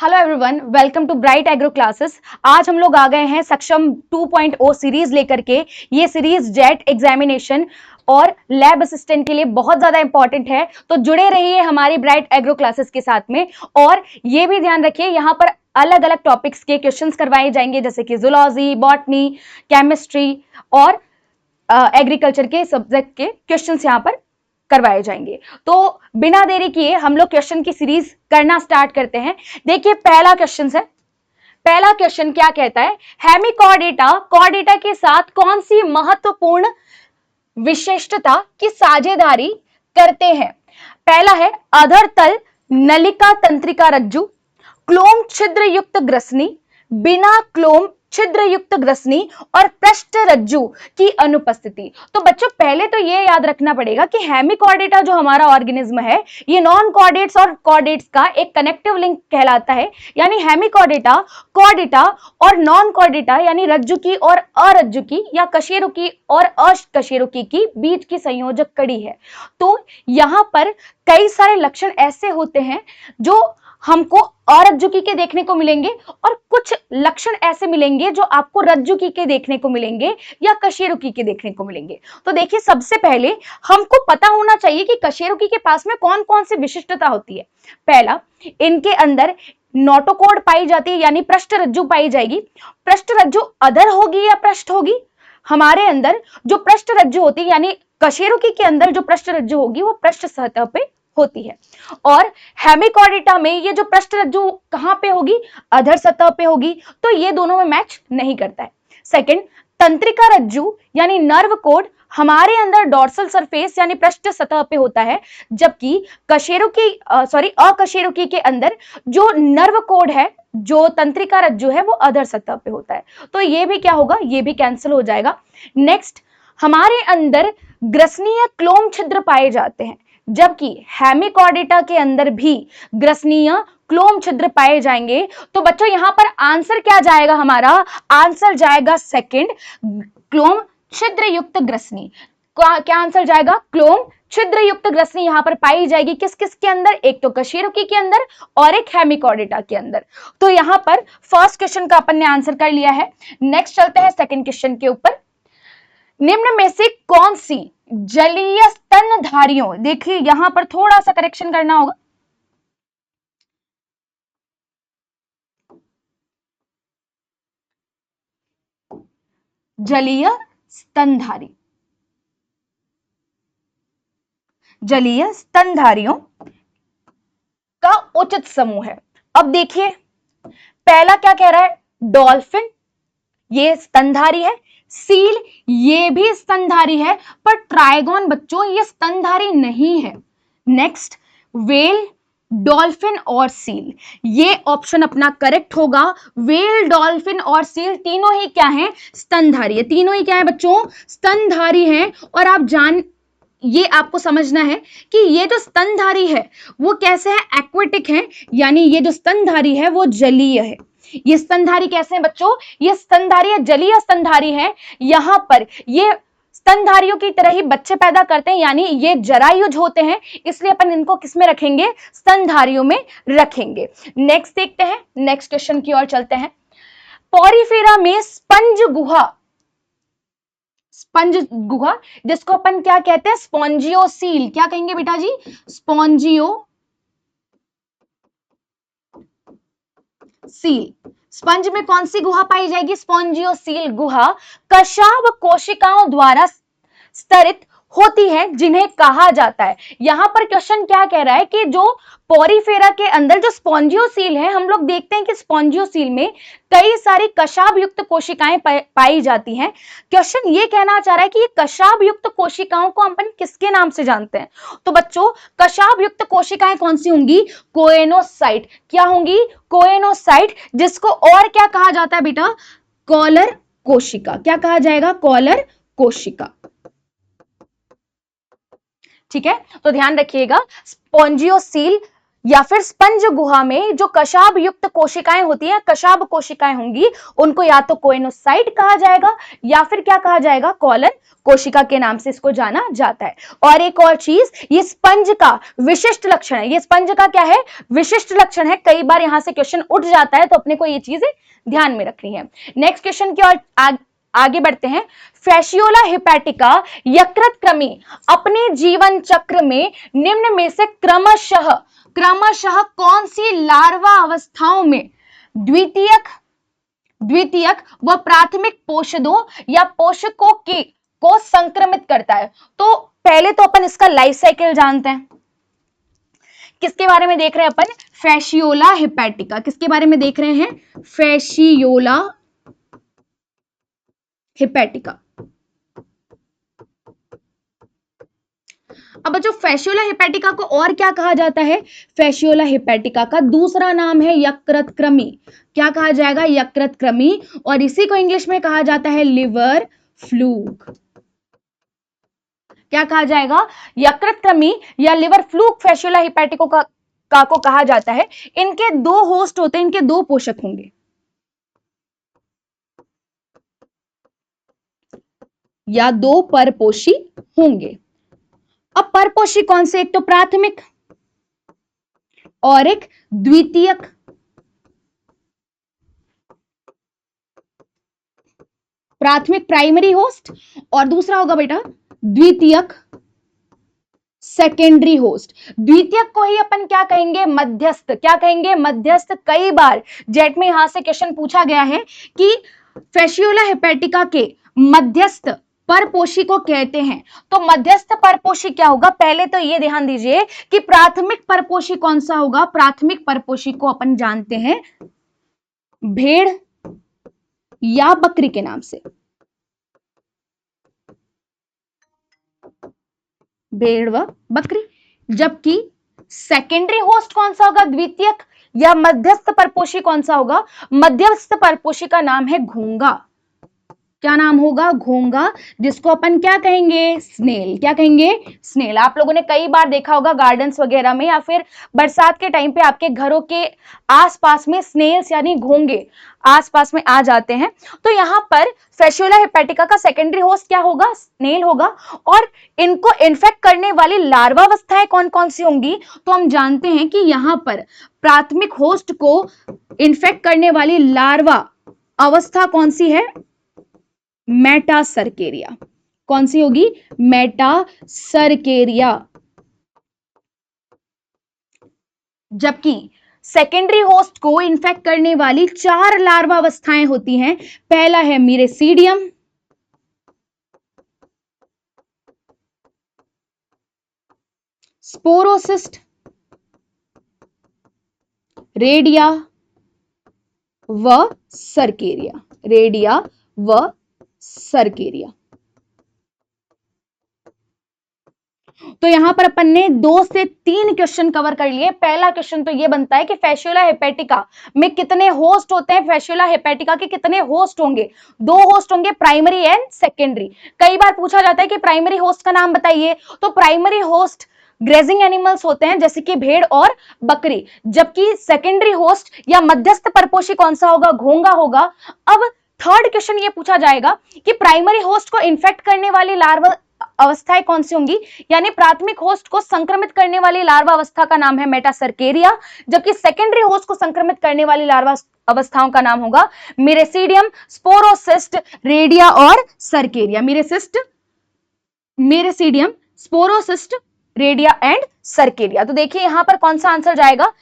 Hello everyone, welcome to bright agro classes. आज हम लोग आ गए हैं सक्षम 2.0 सीरीज लेकर के। ये सीरीज जेट एग्जामिनेशन और लैब असिस्टेंट के लिए बहुत ज्यादा इंपॉर्टेंट है, तो जुड़े रहिए हमारी ब्राइट एग्रो क्लासेस के साथ में। और ये भी ध्यान रखिए, यहाँ पर अलग अलग टॉपिक्स के क्वेश्चंस करवाए जाएंगे, जैसे कि जूलॉजी, बॉटनी, केमिस्ट्री और एग्रीकल्चर के सब्जेक्ट के क्वेश्चंस यहाँ पर करवाए जाएंगे। तो बिना देरी किए हम लोग क्वेश्चन की सीरीज करना स्टार्ट करते हैं। देखिए पहला क्वेश्चन है। पहला क्वेश्चन क्या कहता है, हेमिकॉर्डेटा कॉर्डेटा के साथ कौन सी महत्वपूर्ण विशिष्टता की साझेदारी करते हैं? पहला है अधर तल नलिका तंत्रिका रज्जु, क्लोम छिद्र युक्त ग्रसनी, बिना क्लोम छिद्र युक्त ग्रसनी और पृष्ठ रज्जु की अनुपस्थिति। तो बच्चों पहले तो ये याद रखना पड़ेगा कि हेमिकॉर्डेटा जो हमारा ऑर्गेनिज्म है, ये नॉन कॉर्डेट्स और कॉर्डेट्स का एक कनेक्टिव लिंक कहलाता है। यानी हेमिकॉर्डेटा कॉर्डेटा और नॉन कॉर्डेटा यानी रज्जुकी और अरज्जुकी या कशेरुकी और अकशेरुकी की बीच की संयोजक कड़ी है। तो यहां पर कई सारे लक्षण ऐसे होते हैं जो हमको अरज्जुकी के देखने को मिलेंगे और कुछ लक्षण ऐसे मिलेंगे जो आपको रज्जुकी के देखने को मिलेंगे या कशेरुकी के देखने को मिलेंगे। तो देखिए सबसे पहले हमको पता होना चाहिए कि कशेरुकी के पास में कौन कौन सी विशिष्टता होती है। पहला, इनके अंदर नोटोकॉर्ड पाई जाती है यानी पृष्ठ रज्जु पाई जाएगी। पृष्ठ रज्जु अधर होगी या पृष्ठ होगी? हमारे अंदर जो पृष्ठ रज्जु होती है यानी कशेरुकी के अंदर जो पृष्ठ रज्जु होगी वो पृष्ठ सतह पे होती है। और हेमिकॉर्डेटा में ये जो पृष्ठ रज्जु कहां पे होगी? अधर सतह पे होगी। तो ये दोनों में मैच नहीं करता है। सेकंड, तंत्रिका रज्जु यानी नर्व कोड हमारे अंदर डॉर्सल सरफेस यानी पृष्ठ सतह पे होता है, जबकि अकशेरुकी के अंदर जो नर्व कोड है, जो तंत्रिका रज्जु है, वो अधर सतह पे होता है। तो ये भी क्या होगा? ये भी कैंसिल हो जाएगा। नेक्स्ट, हमारे अंदर ग्रसनीय क्लोम छिद्र पाए जाते हैं, जबकि हेमिकॉर्डेटा के अंदर भी ग्रसनीय क्लोम छिद्र पाए जाएंगे। तो बच्चों यहां पर आंसर क्या जाएगा? हमारा आंसर जाएगा सेकंड, क्लोम छिद्र युक्त ग्रसनी। क्या आंसर जाएगा? क्लोम छिद्र युक्त ग्रसनी यहां पर पाई जाएगी। किस किस के अंदर? एक तो कशेरुकी के अंदर और एक हेमिकॉर्डेटा के अंदर। तो यहां पर फर्स्ट क्वेश्चन का अपन ने आंसर कर लिया है। नेक्स्ट चलते हैं सेकंड क्वेश्चन के ऊपर। निम्न में से कौन सी जलीय स्तनधारियों, देखिए यहां पर थोड़ा सा करेक्शन करना होगा। जलीय स्तनधारी, जलीय स्तनधारियों का उचित समूह है। अब देखिए पहला क्या कह रहा है? डॉल्फिन, ये स्तनधारी है। सील, ये भी स्तनधारी है, पर ट्राइगोन बच्चों ये स्तनधारी नहीं है। नेक्स्ट, वेल, डॉल्फिन और सील, ये ऑप्शन अपना करेक्ट होगा। वेल, डॉल्फिन और सील तीनों ही क्या हैं? स्तनधारी है। तीनों ही क्या है बच्चों? स्तनधारी हैं। और ये आपको समझना है कि ये जो स्तनधारी है वो कैसे है? एक्वेटिक है, यानी ये जो स्तनधारी है वो जलीय है। ये स्तनधारी कैसे हैं बच्चों? ये स्तनधारी है, जलीय स्तनधारी है। यहां पर ये स्तनधारियों की तरह ही बच्चे पैदा करते हैं, यानी ये जरायुज होते हैं, इसलिए अपन इनको किसमें रखेंगे? स्तनधारियों में रखेंगे। नेक्स्ट देखते हैं, नेक्स्ट क्वेश्चन की ओर चलते हैं। पॉरीफेरा में स्पंज गुहा जिसको अपन क्या कहते हैं? स्पॉन्जियोसील। क्या कहेंगे बेटा जी? स्पॉन्जियोसील। स्पंज में कौन सी गुहा पाई जाएगी? स्पॉन्जियोसील गुहा कशाभ कोशिकाओं द्वारा स्तरित होती है, जिन्हें कहा जाता है। यहां पर क्वेश्चन क्या कह रहा है कि जो पॉरीफेरा के अंदर जो स्पॉन्जियोसील है, हम लोग देखते हैं कि स्पॉन्जियोसील में कई सारी कशाभ युक्त कोशिकाएं पाई जाती हैं। क्वेश्चन ये कहना चाह रहा है कि ये कशाभ युक्त कोशिकाओं को अपन किसके नाम से जानते हैं? तो बच्चों कशाभ युक्त कोशिकाएं कौन सी होंगी? कोएनोसाइट। क्या होंगी? कोएनोसाइट, जिसको और क्या कहा जाता है बेटा? कॉलर कोशिका। क्या कहा जाएगा? कॉलर कोशिका। ठीक है, तो ध्यान रखिएगा, स्पॉन्जियोसील या फिर स्पंज गुहा में जो कशाब युक्त कोशिकाएं होती हैं, कशाब कोशिकाएं होंगी, उनको या तो कोइनोसाइट कहा जाएगा या फिर क्या कहा जाएगा, कॉलन कोशिका के नाम से इसको जाना जाता है। और एक और चीज, ये स्पंज का विशिष्ट लक्षण है, ये स्पंज का क्या है, विशिष्ट लक्षण है। कई बार यहां से क्वेश्चन उठ जाता है, तो अपने को ये चीजें ध्यान में रखनी है। नेक्स्ट क्वेश्चन की ओर आगे बढ़ते हैं। फैसियोला हेपेटिका यकृतक्रमी अपने जीवन चक्र में निम्न में से क्रमशः कौन सी लार्वा अवस्थाओं में द्वितीयक व प्राथमिक पोषदों या पोषकों को संक्रमित करता है? तो पहले तो अपन इसका लाइफ साइकिल जानते हैं। किसके बारे में देख रहे हैं अपन, फैसियोला हेपेटिका, किसके बारे में देख रहे हैं, फैसियोला हेपेटिका। अब बच्चों फैसियोला हेपेटिका को और क्या कहा जाता है, फैसियोला हेपेटिका का दूसरा नाम है यकृतक्रमी। क्या कहा जाएगा, यकृतक्रमी, और इसी को इंग्लिश में कहा जाता है लिवर फ्लूक। क्या कहा जाएगा, यकृतक्रमी या लिवर फ्लूक फैसियोला हेपेटिको का को कहा जाता है। इनके दो होस्ट होते हैं, इनके दो पोषक होंगे या दो परपोषी होंगे। अब परपोषी कौन से, एक तो प्राथमिक और एक द्वितीयक। प्राथमिक प्राइमरी होस्ट और दूसरा होगा बेटा द्वितीयक सेकेंडरी होस्ट। द्वितीयक को ही अपन क्या कहेंगे, मध्यस्थ। क्या कहेंगे, मध्यस्थ। कई बार जेट में यहां से क्वेश्चन पूछा गया है कि फैसियोला हेपेटिका के मध्यस्थ परपोषी को कहते हैं, तो मध्यस्थ परपोषी क्या होगा, पहले तो ये ध्यान दीजिए कि प्राथमिक परपोषी कौन सा होगा। प्राथमिक परपोषी को अपन जानते हैं भेड़ या बकरी के नाम से, भेड़ व बकरी। जबकि सेकेंडरी होस्ट कौन सा होगा, द्वितीयक या मध्यस्थ परपोषी कौन सा होगा, मध्यस्थ परपोषी का नाम है घोंगा। क्या नाम होगा, घोंगा, जिसको अपन क्या कहेंगे, स्नेल। क्या कहेंगे, स्नेल। आप लोगों ने कई बार देखा होगा गार्डन्स वगैरह में या फिर बरसात के टाइम पे आपके घरों के आसपास में स्नेल्स यानी घोंगे आसपास में आ जाते हैं। तो यहां पर फैसियोला हेपेटिका का सेकेंडरी होस्ट क्या होगा, स्नेल होगा। और इनको इन्फेक्ट करने वाली लार्वा अवस्थाएं कौन कौन सी होंगी, तो हम जानते हैं कि यहां पर प्राथमिक होस्ट को इन्फेक्ट करने वाली लार्वा अवस्था कौन सी है, मेटासर्केरिया। कौन सी होगी, मेटासर्केरिया। जबकि सेकेंडरी होस्ट को इन्फेक्ट करने वाली 4 लार्वा अवस्थाएं होती हैं। पहला है मीरेसीडियम, स्पोरोसिस्ट, रेडिया व सर्केरिया। रेडिया व सर्केरिया। तो यहां पर अपन ने 2 से 3 क्वेश्चन कवर कर लिए। पहला क्वेश्चन तो ये बनता है कि फैसियोला हेपेटिका में कितने होस्ट होते हैं, फैसियोला हेपेटिका के कितने होस्ट होंगे, 2 होस्ट होंगे, प्राइमरी एंड सेकेंडरी। कई बार पूछा जाता है कि प्राइमरी होस्ट का नाम बताइए, तो प्राइमरी होस्ट ग्रेजिंग एनिमल्स होते हैं जैसे कि भेड़ और बकरी, जबकि सेकेंडरी होस्ट या मध्यस्थ परपोषी कौन सा होगा, घोंगा होगा। अब थर्ड क्वेश्चन ये पूछा जाएगा कि प्राइमरी होस्ट को इन्फेक्ट करने वाली लार्वा अवस्थाएं कौन सी होंगी, यानी प्राथमिक होस्ट को संक्रमित करने वाली लार्वा अवस्था का नाम है मेटासर्केरिया, जबकि सेकेंडरी होस्ट को संक्रमित करने वाली लार्वा अवस्थाओं का नाम होगा मीरेसीडियम, स्पोरोसिस्ट, रेडिया और cercaria. Miracidium, sporocyst, redia and cercaria. तो देखिए यहां पर कौन सा आंसर जाएगा,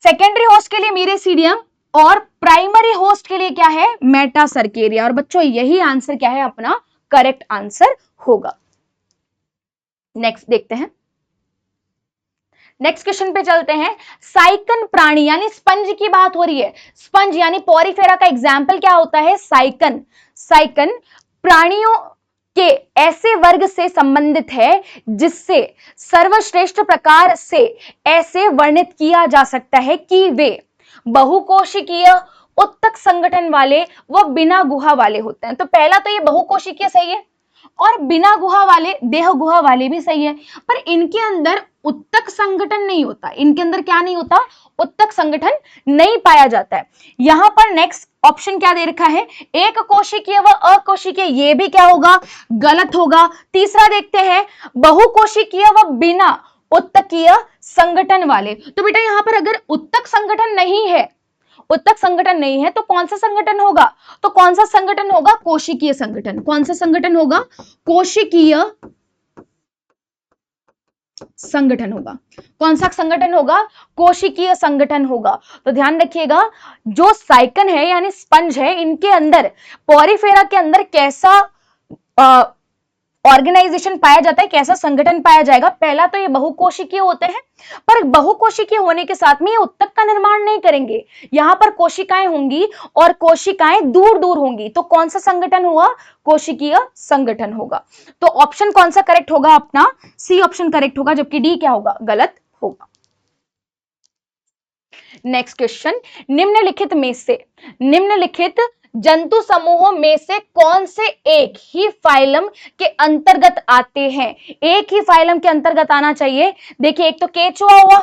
सेकेंडरी होस्ट के लिए मीरेसीडियम और प्राइमरी होस्ट के लिए क्या है, मेटासर्केरिया। और बच्चों यही आंसर क्या है, अपना करेक्ट आंसर होगा। नेक्स्ट देखते हैं, नेक्स्ट क्वेश्चन पे चलते हैं। साइकन प्राणी यानी स्पंज की बात हो रही है। स्पंज यानी पोरिफेरा का एग्जाम्पल क्या होता है, साइकन। साइकन प्राणियों के ऐसे वर्ग से संबंधित है जिससे सर्वश्रेष्ठ प्रकार से ऐसे वर्णित किया जा सकता है कि वे बहुकोशिकीय, उत्तक संगठन वाले व बिना गुहा वाले होते हैं। तो पहला तो ये बहुकोशिकीय सही है और बिना गुहा वाले, देह गुहा वाले भी सही है, पर इनके अंदर उत्तक संगठन नहीं होता, इनके अंदर क्या नहीं होता, उत्तक संगठन नहीं पाया जाता है। यहां पर नेक्स्ट ऑप्शन क्या दे रखा है, एक कोशिकीय व अकोशिकीय, ये भी क्या होगा, गलत होगा। तीसरा देखते हैं, बहुकोशिकीय व बिना उत्तकीय संगठन वाले। तो बेटा यहां पर अगर उत्तक संगठन नहीं है, उत्तक संगठन नहीं है तो कौन सा संगठन होगा, तो कौन सा संगठन होगा, कोशिकीय संगठन। कौन सा संगठन होगा, कोशिकीय संगठन होगा। कौन सा संगठन होगा, कोशिकीय संगठन होगा। तो ध्यान रखिएगा, जो साइकन है यानी स्पंज है, इनके अंदर पोरिफेरा के अंदर कैसा ऑर्गेनाइजेशन पाया जाता है, कैसा संगठन पाया जाएगा। पहला तो ये बहुकोशिकीय होते हैं, पर बहुकोशिकीय होने के साथ में ये उत्तक का निर्माण नहीं करेंगे। यहां पर कोशिकाएं होंगी और कोशिकाएं दूर दूर होंगी, तो कौन सा संगठन हुआ, कोशिकीय संगठन होगा। तो ऑप्शन कौन सा करेक्ट होगा, अपना सी ऑप्शन करेक्ट होगा, जबकि डी क्या होगा, गलत होगा। नेक्स्ट क्वेश्चन, निम्नलिखित जंतु समूहों में से कौन से एक ही फाइलम के अंतर्गत आते हैं, एक ही फाइलम के अंतर्गत आना चाहिए। देखिए, एक तो केचुआ हुआ,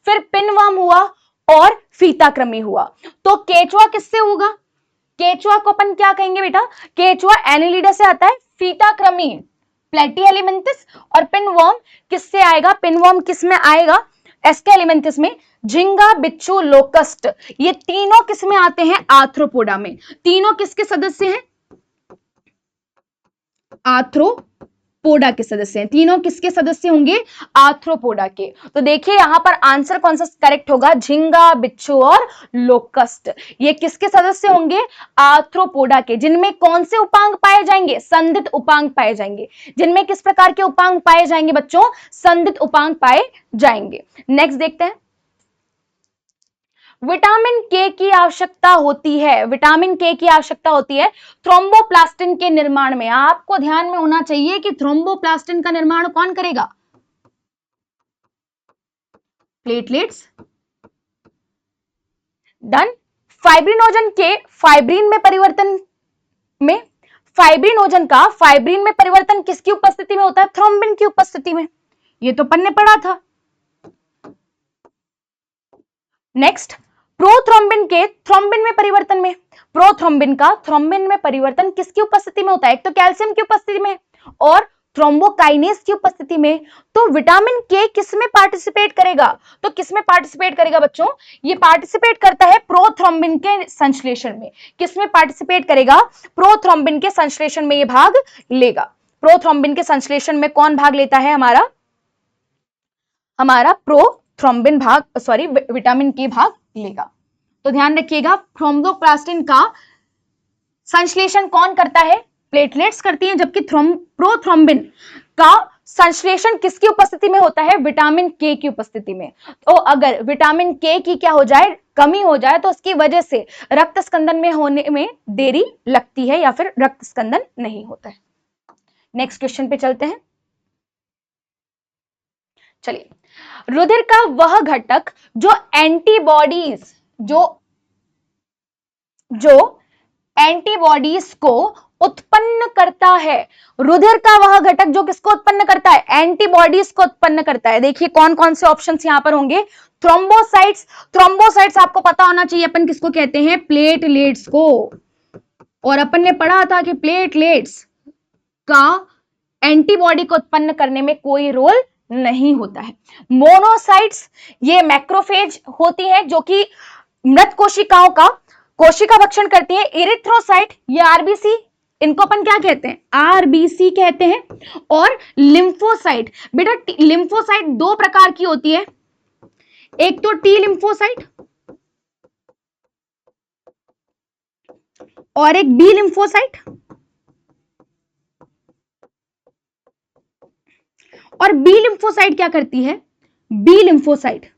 फिर पिनवर्म हुआ और फीताकृमि हुआ। तो केचुआ किससे होगा, केचुआ को अपन क्या कहेंगे बेटा, केचुआ एनिलिडा से आता है, फीताकृमि प्लेटीहेलिमिंथिस, और पिनवर्म किससे आएगा, पिनवर्म किस में आएगा, एस्केलिमेंथिस में। झिंगा, बिच्छू, लोकस्ट, ये तीनों किस में आते हैं, आर्थ्रोपोडा में। तीनों किसके सदस्य हैं, आर्थ्रोपोडा के सदस्य हैं। तीनों किसके सदस्य होंगे, आर्थ्रोपोडा के। तो देखिए यहां पर आंसर कौन सा करेक्ट होगा, झिंगा, बिच्छू और लोकस्ट, ये किसके सदस्य होंगे, आर्थ्रोपोडा के। जिनमें कौन से उपांग पाए जाएंगे, संदिग्ध उपांग पाए जाएंगे। जिनमें किस प्रकार के उपांग पाए जाएंगे बच्चों, संदिग्ध उपांग पाए जाएंगे। नेक्स्ट देखते हैं, विटामिन के की आवश्यकता होती है, विटामिन के की आवश्यकता होती है थ्रोम्बोप्लास्टिन के निर्माण में। आपको ध्यान में होना चाहिए कि थ्रोम्बोप्लास्टिन का निर्माण कौन करेगा, प्लेटलेट्स। डन। फाइब्रिनोजन के फाइब्रिन में परिवर्तन में, फाइब्रिनोजन का फाइब्रिन में परिवर्तन किसकी उपस्थिति में होता है, थ्रोम्बिन की उपस्थिति में। ये तो अपन ने पढ़ा था। नेक्स्ट, प्रोथ्रोम्बिन के थ्रोम्बिन में परिवर्तन में, प्रोथ्रोम्बिन का थ्रोम्बिन में परिवर्तन किसकी उपस्थिति में होता है, एक तो कैल्शियम की उपस्थिति में और थ्रोम्बोकाइनेस की उपस्थिति में। तो विटामिन के किसमें पार्टिसिपेट करेगा, तो किसमें पार्टिसिपेट करेगा बच्चों, ये पार्टिसिपेट करता है प्रोथ्रोम्बिन के संश्लेषण में। किसमें पार्टिसिपेट करेगा, प्रोथ्रोम्बिन के संश्लेषण में ये भाग लेगा। प्रोथ्रोम्बिन के संश्लेषण में कौन भाग लेता है, हमारा प्रोथ्रोम्बिन भाग, सॉरी विटामिन के भाग लेगा। तो ध्यान रखिएगा, थ्रोम्बोप्लास्टिन का संश्लेषण कौन करता है, प्लेटलेट्स करती हैं, जबकि प्रोथ्रोम्बिन का संश्लेषण किसकी उपस्थिति में होता है, विटामिन के की उपस्थिति में। तो अगर विटामिन के की क्या हो जाए, कमी हो जाए, तो उसकी वजह से रक्त स्कंदन में होने में देरी लगती है या फिर रक्त स्कंदन नहीं होता है। नेक्स्ट क्वेश्चन पे चलते हैं। चलिए, रुधिर का वह घटक जो एंटीबॉडीज को उत्पन्न करता है, रुधिर का वह घटक जो किसको उत्पन्न करता है, एंटीबॉडीज को उत्पन्न करता है। देखिए कौन कौन से ऑप्शंस यहां पर होंगे, थ्रोम्बोसाइट्स, थ्रोम्बोसाइट्स आपको पता होना चाहिए अपन किसको कहते हैं, प्लेटलेट्स को। और अपन ने पढ़ा था कि प्लेटलेट्स का एंटीबॉडी को उत्पन्न करने में कोई रोल नहीं होता है। मोनोसाइट्स, ये मैक्रोफेज होती है जो कि मृत कोशिकाओं का कोशिका भक्षण करती है। इरिथ्रोसाइट, ये आरबीसी, इनको अपन क्या कहते हैं, आरबीसी कहते हैं। और लिम्फोसाइट, बेटा लिम्फोसाइट दो प्रकार की होती है, एक तो टी लिम्फोसाइट और एक बी लिम्फोसाइट। और बी लिम्फोसाइट क्या करती है, बी लिम्फोसाइट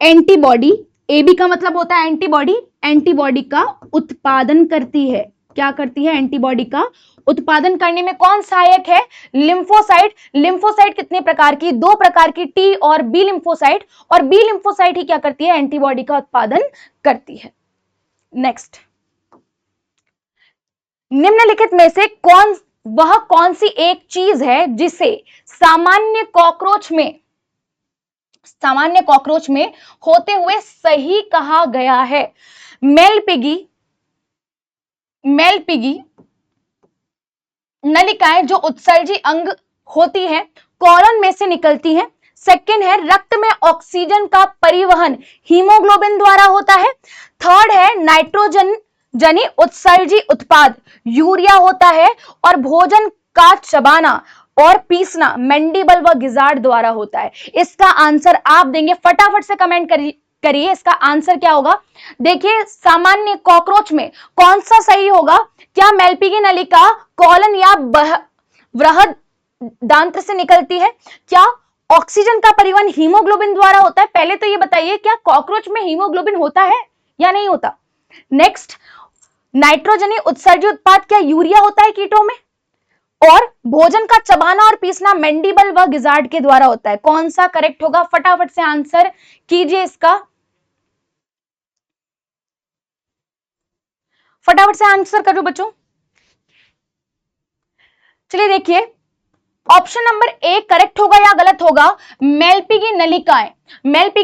एंटीबॉडी, एबी का मतलब होता है एंटीबॉडी, एंटीबॉडी का उत्पादन करती है। क्या करती है, एंटीबॉडी का उत्पादन करने में कौन सहायक है, लिम्फोसाइट। लिम्फोसाइट कितने प्रकार की, दो प्रकार की, टी और बी लिम्फोसाइट। और बी लिम्फोसाइट ही क्या करती है, एंटीबॉडी का उत्पादन करती है। नेक्स्ट, निम्नलिखित में से कौन वह कौन सी एक चीज है जिसे सामान्य कॉकरोच में होते हुए सही कहा गया है? मेलपिगी नलिकाएं जो उत्सर्जी अंग होती है, कॉलन में से निकलती हैं। सेकंड है रक्त में ऑक्सीजन का परिवहन हीमोग्लोबिन द्वारा होता है। थर्ड है नाइट्रोजन जनी उत्सर्जी उत्पाद यूरिया होता है। और भोजन का चबाना और पीसना मैंडिबल व गिजार्ड द्वारा होता है। इसका आंसर आप देंगे, फटाफट से कमेंट करिए इसका आंसर क्या होगा। देखिए सामान्य कॉकरोच में कौन सा सही होगा? क्या मेलपिगी नलिका कॉलन या बृहद दांत्र से निकलती है? क्या ऑक्सीजन का परिवहन हीमोग्लोबिन द्वारा होता है? पहले तो ये बताइए क्या कॉकरोच में हीमोग्लोबिन होता है या नहीं होता? नेक्स्ट, नाइट्रोजनी उत्सर्जी उत्पाद क्या यूरिया होता है कीटों में? और भोजन का चबाना और पीसना मैंडिबल व गिजार्ड के द्वारा होता है। कौन सा करेक्ट होगा? फटाफट से आंसर कीजिए इसका, फटाफट से आंसर करो बच्चों। चलिए देखिए ऑप्शन नंबर ए करेक्ट होगा या गलत होगा? मेलपिगी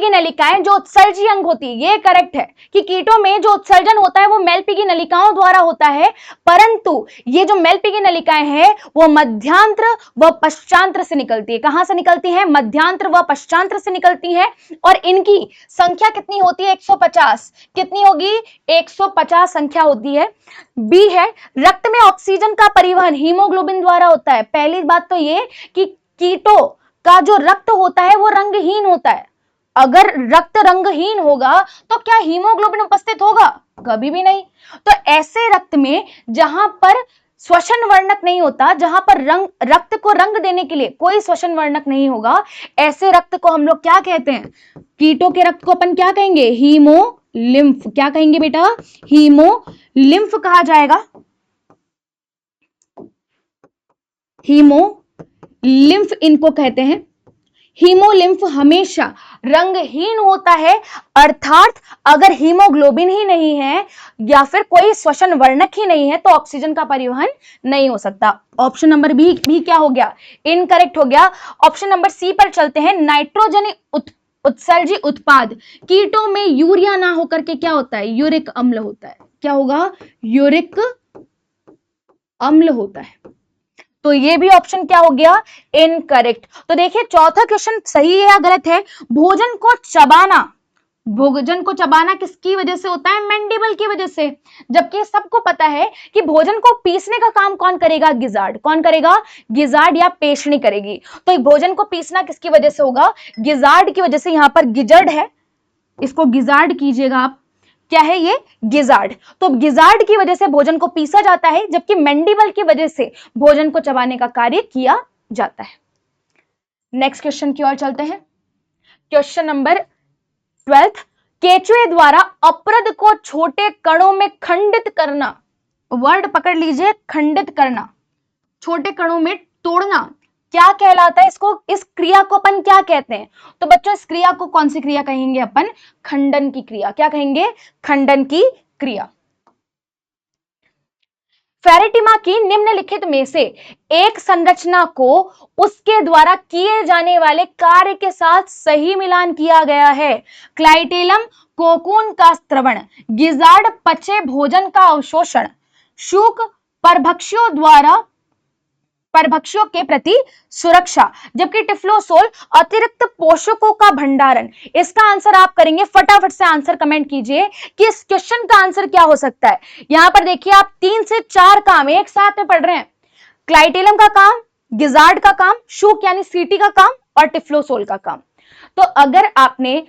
नलिकाएं जो उत्सर्जी अंग होती है, ये करेक्ट है कि कीटों में जो उत्सर्जन होता है वो मेलपिगी नलिकाओं द्वारा होता है। परंतु ये जो मेलपिगी नलिकाएं हैं वो मध्यांत्र व पश्चांत्र से निकलती है। कहां से निकलती है? मध्यांत्र व पश्चांत्र से निकलती है। और इनकी संख्या कितनी होती है? 150। कितनी होगी? 150 संख्या होती है। बी है रक्त में ऑक्सीजन का परिवहन हीमोग्लोबिन द्वारा होता है। पहली बात तो ये कि कीटों का जो रक्त होता है वो रंगहीन होता है। अगर रक्त रंगहीन होगा तो क्या हीमोग्लोबिन उपस्थित होगा? कभी भी नहीं। तो ऐसे रक्त में जहां पर श्वसन वर्णक नहीं होता, जहां पर रक्त को रंग देने के लिए कोई श्वसन वर्णक नहीं होगा, ऐसे रक्त को हम लोग क्या कहते हैं? कीटों के रक्त को अपन क्या कहेंगे? हीमोलिम्फ। क्या कहेंगे बेटा? हीमोलिम्फ कहा जाएगा। हीमोलिम्फ इनको कहते हैं। हीमोलिम्फ हमेशा रंगहीन होता है, अर्थात अगर हीमोग्लोबिन ही नहीं है या फिर कोई श्वसन वर्णक ही नहीं है तो ऑक्सीजन का परिवहन नहीं हो सकता। ऑप्शन नंबर बी भी क्या हो गया? इनकरेक्ट हो गया। ऑप्शन नंबर सी पर चलते हैं। नाइट्रोजन उत्सर्जी उत्पाद कीटों में यूरिया ना होकर के क्या होता है? यूरिक अम्ल होता है। क्या होगा? यूरिक अम्ल होता है। तो ये भी ऑप्शन क्या हो गया? इनकरेक्ट। तो देखिए चौथा क्वेश्चन सही है या गलत है? भोजन को चबाना किसकी वजह से होता है? मैंडिबल की वजह से। जबकि सबको पता है कि भोजन को पीसने का काम कौन करेगा? गिजार्ड। कौन करेगा? गिजार्ड या पेशनी करेगी। तो भोजन को पीसना किसकी वजह से होगा? गिजार्ड की वजह से। यहां पर गिजर्ड है, इसको गिजार्ड कीजिएगा आप। क्या है ये? गिजार्ड। तो गिजार्ड की वजह से भोजन को पीसा जाता है, जबकि मैंडिबल की वजह से भोजन को चबाने का कार्य किया जाता है। नेक्स्ट क्वेश्चन की ओर चलते हैं। Question number 12। केचुए द्वारा अपरद को छोटे कणों में खंडित करना। वर्ड पकड़ लीजिए, खंडित करना, छोटे कणों में तोड़ना, क्या कहलाता है? इसको, इस क्रिया को अपन क्या कहते हैं? तो बच्चों इस क्रिया को कौन सी क्रिया कहेंगे अपन? खंडन की क्रिया। क्या कहेंगे? खंडन की क्रिया। फेरेटिमा की निम्नलिखित में से एक संरचना को उसके द्वारा किए जाने वाले कार्य के साथ सही मिलान किया गया है। क्लाइटेलम कोकून का स्त्रवण, गिजार्ड पचे भोजन का अवशोषण, शुक परभक्षियों के प्रति सुरक्षा, जबकि टिफ्लोसोल अतिरिक्त पोषकों का भंडारण। इसका आंसर आप करेंगे, फटाफट से आंसर कमेंट कीजिए कि इस क्वेश्चन का आंसर क्या हो सकता है। यहां पर देखिए आप 3 से 4 काम एक साथ में पढ़ रहे हैं। क्लाइटेलम का काम, गिजार्ड का काम, शुक यानी सीटी का काम और टिफ्लोसोल का काम। तो अगर आपने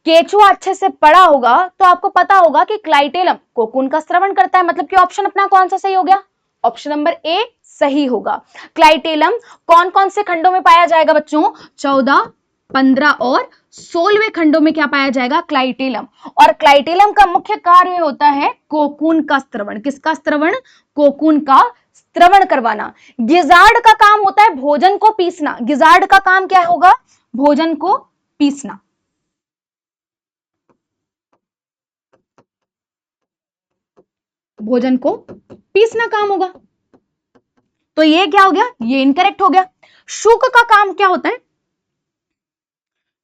केचुआ अच्छे से पढ़ा होगा तो आपको पता होगा कि क्लाइटेलम कोकून का स्रवण करता है। मतलब कि ऑप्शन अपना कौन सा सही हो गया? ऑप्शन नंबर ए सही होगा। क्लाइटेलम कौन कौन से खंडों में पाया जाएगा बच्चों? 14, 15 और 16वें खंडों में क्या पाया जाएगा? क्लाइटेलम। और क्लाइटेलम का मुख्य कार्य होता है कोकून का स्त्रवण। किसका स्त्रवण? कोकून का स्त्रवण करवाना। गिजार्ड का काम होता है भोजन को पीसना। गिजार्ड का काम क्या होगा? भोजन को पीसना। भोजन को पीसना काम होगा। तो ये क्या हो गया, ये इनकरेक्ट हो गया। शुक का काम क्या होता है,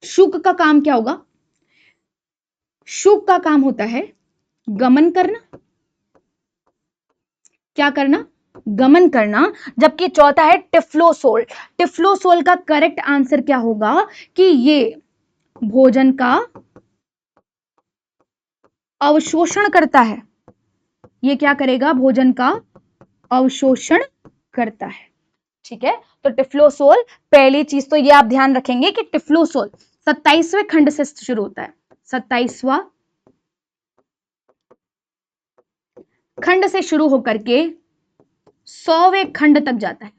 शुक का काम क्या होगा, शुक का काम होता है गमन करना, क्या करना, गमन करना। जबकि चौथा है टिफ्लोसोल। टिफ्लोसोल का करेक्ट आंसर क्या होगा कि ये भोजन का अवशोषण करता है, ये क्या करेगा, भोजन का अवशोषण करता है। ठीक है, तो टिफ्लोसोल पहली चीज तो ये आप ध्यान रखेंगे कि टिफ्लोसोल 27वें खंड से शुरू होता है, 27वां खंड से शुरू होकर के 100वें खंड तक जाता है।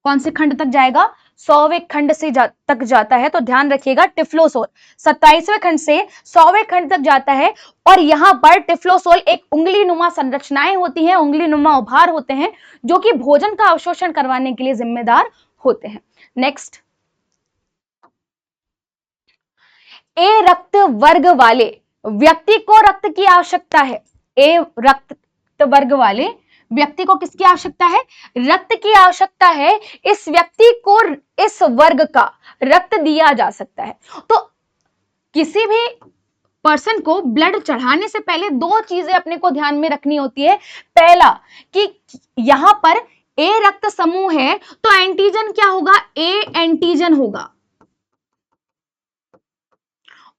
कौन से खंड तक जाएगा, 100वें खंड से तक जाता है। तो ध्यान रखिएगा टिफ्लोसोल 27वें खंड से 100वें खंड तक जाता है। और यहां पर टिफ्लोसोल एक उंगली नुमा संरचनाएं होती हैं, उंगली नुमा उभार होते हैं जो कि भोजन का अवशोषण करवाने के लिए जिम्मेदार होते हैं। नेक्स्ट, ए रक्त वर्ग वाले व्यक्ति को रक्त की आवश्यकता है। ए रक्त वर्ग वाले व्यक्ति को किसकी आवश्यकता है, रक्त की आवश्यकता है। इस व्यक्ति को इस वर्ग का रक्त दिया जा सकता है। तो किसी भी पर्सन को ब्लड चढ़ाने से पहले दो चीजें अपने को ध्यान में रखनी होती है। पहला कि यहां पर ए रक्त समूह है तो एंटीजन क्या होगा, ए एंटीजन होगा।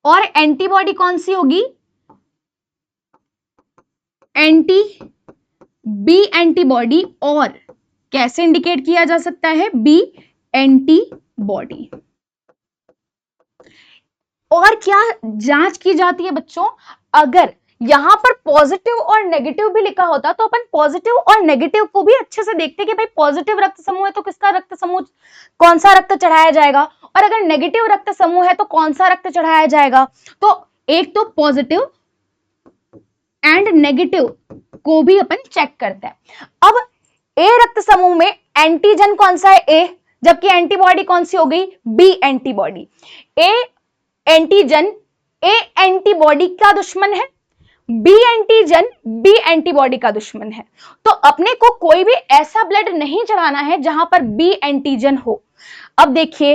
और एंटीबॉडी कौन सी होगी, बी एंटीबॉडी। और कैसे इंडिकेट किया जा सकता है, बी एंटीबॉडी। और क्या जांच की जाती है बच्चों, अगर यहां पर पॉजिटिव और नेगेटिव भी लिखा होता तो अपन पॉजिटिव और नेगेटिव को भी अच्छे से देखते कि भाई पॉजिटिव रक्त समूह है तो किसका रक्त समूह, कौन सा रक्त चढ़ाया जाएगा, और अगर नेगेटिव रक्त समूह है तो कौन सा रक्त चढ़ाया जाएगा। तो एक तो पॉजिटिव एंड नेगेटिव को भी अपन चेक करते हैं। अब ए रक्त समूह में एंटीजन कौन सा है, ए, जबकि एंटीबॉडी कौन सी हो गई, B antibody. A antigen A antibody का दुश्मन है, बी एंटीजन बी एंटीबॉडी का दुश्मन है। तो अपने को कोई भी ऐसा ब्लड नहीं चढ़ाना है जहां पर बी एंटीजन हो। अब देखिए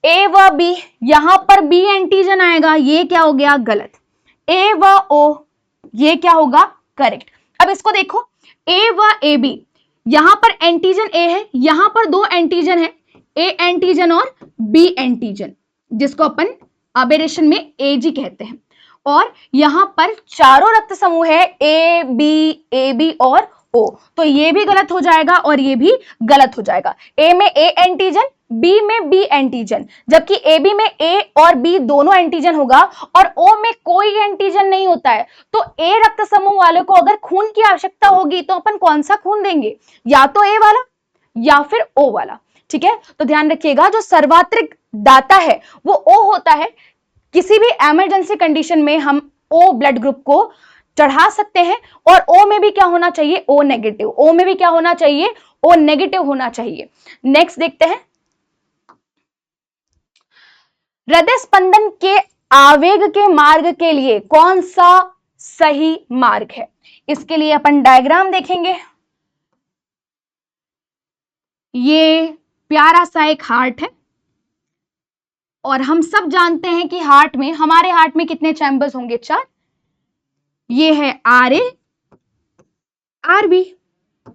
ए व बी, यहां पर बी एंटीजन आएगा, ये क्या हो गया, गलत। ए व ओ, ये क्या होगा, करेक्ट। अब इसको देखो, ए व ए बी, यहां पर एंटीजन ए है, यहां पर दो एंटीजन है, ए एंटीजन और बी एंटीजन, जिसको अपन अबेरेशन में एजी कहते हैं। और यहां पर चारों रक्त समूह है, ए बी और ओ, तो ये भी गलत हो जाएगा और ये भी गलत हो जाएगा। ए में ए एंटीजन, बी में बी एंटीजन, जबकि ए बी में ए और बी दोनों एंटीजन होगा और ओ में कोई एंटीजन नहीं होता है। तो ए रक्त समूह वाले को अगर खून की आवश्यकता होगी तो अपन कौन सा खून देंगे, या तो ए वाला या फिर ओ वाला। ठीक है, तो ध्यान रखिएगा जो सर्वात्रिक दाता है वो ओ होता है। किसी भी इमरजेंसी कंडीशन में हम ओ ब्लड ग्रुप को चढ़ा सकते हैं। और ओ में भी क्या होना चाहिए, ओ नेगेटिव, ओ में भी क्या होना चाहिए, ओ नेगेटिव होना चाहिए। नेक्स्ट देखते हैं, हृदय स्पंदन के आवेग के मार्ग के लिए कौन सा सही मार्ग है। इसके लिए अपन डायग्राम देखेंगे। ये प्यारा सा एक हार्ट है और हम सब जानते हैं कि हार्ट में, हमारे हार्ट में कितने चैम्बर्स होंगे, 4। ये है आर ए आर बी,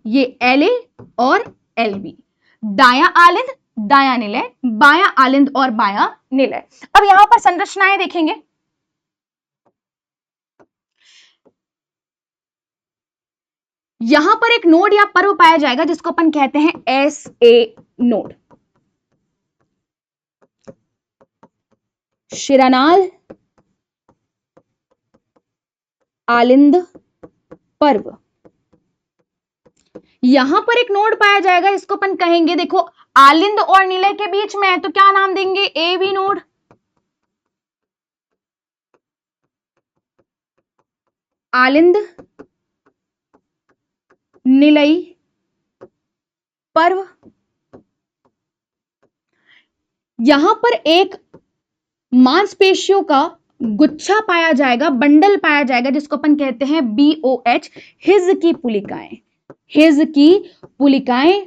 ये एल ए और एल बी, दाया आलिंद दाया निलय, बाया आलिंद और बाया निलय। अब यहां पर संरचनाएं देखेंगे। यहां पर एक नोड या पर्व पाया जाएगा जिसको अपन कहते हैं एस ए नोड, शिरानाल आलिंद पर्व। यहां पर एक नोड पाया जाएगा, इसको अपन कहेंगे, देखो आलिंद और निलय के बीच में है तो क्या नाम देंगे, ए बी नोड। आलिंद निलयी पर्व। यहां पर एक मांसपेशियों का गुच्छा पाया जाएगा, बंडल पाया जाएगा जिसको अपन कहते हैं BOH, हिज की पुलिकाएं। हिज की पुलिकाएं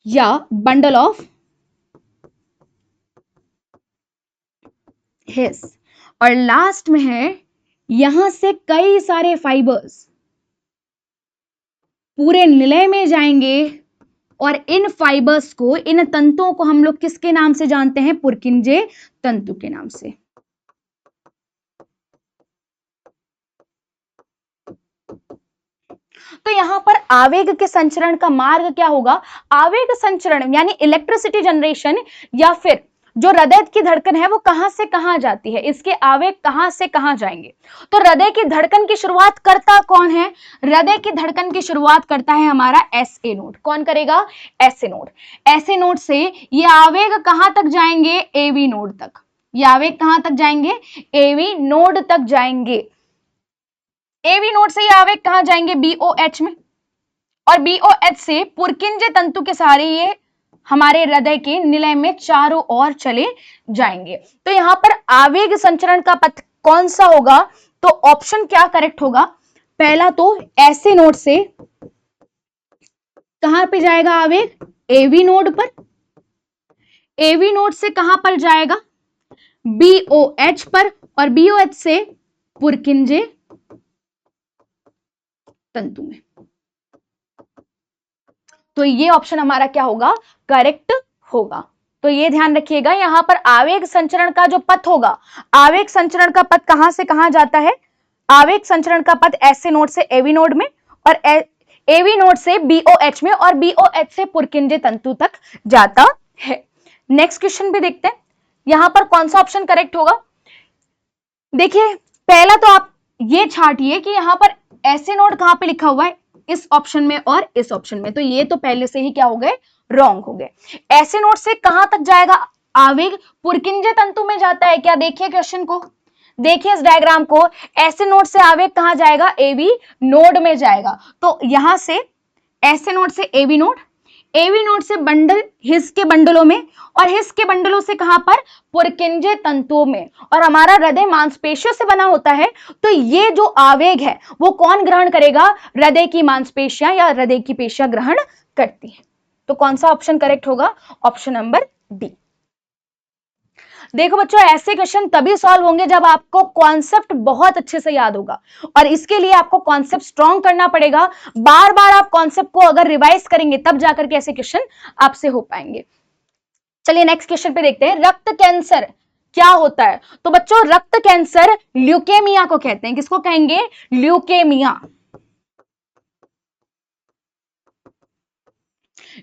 या बंडल ऑफ हिज। और लास्ट में है यहां से कई सारे फाइबर्स पूरे निलय में जाएंगे और इन फाइबर्स को, इन तंतुओं को हम लोग किसके नाम से जानते हैं? पुरकिंजे तंतु के नाम से। तो यहां पर आवेग के संचरण का मार्ग क्या होगा? आवेग संचरण यानी इलेक्ट्रिसिटी जनरेशन, या फिर जो हृदय की धड़कन है वो कहां से कहां जाती है, इसके आवेग कहां से कहां जाएंगे। तो हृदय की धड़कन की शुरुआत करता कौन है? हृदय की धड़कन की शुरुआत करता है हमारा एसए नोड। कौन करेगा? SA node. एसए नोड से ये आवेग कहां तक जाएंगे? एवी नोड तक। ये आवेग कहां तक जाएंगे? एवी नोड तक जाएंगे। एवी नोड से ये आवेग कहां जाएंगे? बीओएच में। और बीओएच से पुरकिंजे तंतु के सहारे ये हमारे हृदय के निलय में चारों ओर चले जाएंगे। तो यहां पर आवेग संचरण का पथ कौन सा होगा? तो ऑप्शन क्या करेक्ट होगा? पहला तो ऐसे नोड से कहां पे जाएगा आवेग? एवी नोड पर। एवी नोड से कहां पर जाएगा? बीओएच पर। और बीओएच से पुरकिंजे तंतु में। तो ये ऑप्शन हमारा क्या होगा? करेक्ट होगा। तो ये ध्यान रखिएगा, यहां पर आवेग संचरण का जो पथ होगा, आवेग संचरण का पथ कहां से कहां जाता है? आवेग संचरण का पथ ऐसे नोड से एवी नोड में, और एवी नोड से बीओएच में, और बीओएच से पुरकिंजे तंतु तक जाता है। नेक्स्ट क्वेश्चन भी देखते हैं, यहां पर कौन सा ऑप्शन करेक्ट होगा। देखिए, पहला तो आप ये छांटिए कि यहां पर ऐसे नोड कहां पे लिखा हुआ है? इस ऑप्शन में और इस ऑप्शन में। तो ये तो पहले से ही क्या हो गए? रॉन्ग हो गए। ऐसे नोड से कहां तक जाएगा आवेग? पुरकिंजे तंतु में जाता है क्या? देखिए क्वेश्चन को, देखिए इस डायग्राम को। ऐसे नोड से आवेग कहां जाएगा? एवी नोड में जाएगा। तो यहां से ऐसे नोड से एवी नोड, एवी नोड से बंडल हिस के बंडलों में, और हिस के बंडलों से कहां पर? पुरकिंजे तंतुओं में। और हमारा हृदय मांसपेशियों से बना होता है, तो ये जो आवेग है वो कौन ग्रहण करेगा? हृदय की मांसपेशियां या हृदय की पेशियां ग्रहण करती है। तो कौन सा ऑप्शन करेक्ट होगा? Option number D. देखो बच्चों, ऐसे क्वेश्चन तभी सॉल्व होंगे जब आपको कॉन्सेप्ट बहुत अच्छे से याद होगा, और इसके लिए आपको कॉन्सेप्ट स्ट्रॉन्ग करना पड़ेगा। बार बार आप कॉन्सेप्ट को अगर रिवाइज करेंगे तब जाकर के ऐसे क्वेश्चन आपसे हो पाएंगे। चलिए नेक्स्ट क्वेश्चन पे देखते हैं, रक्त कैंसर क्या होता है। तो बच्चों, रक्त कैंसर ल्यूकेमिया को कहते हैं। किसको कहेंगे? ल्यूकेमिया।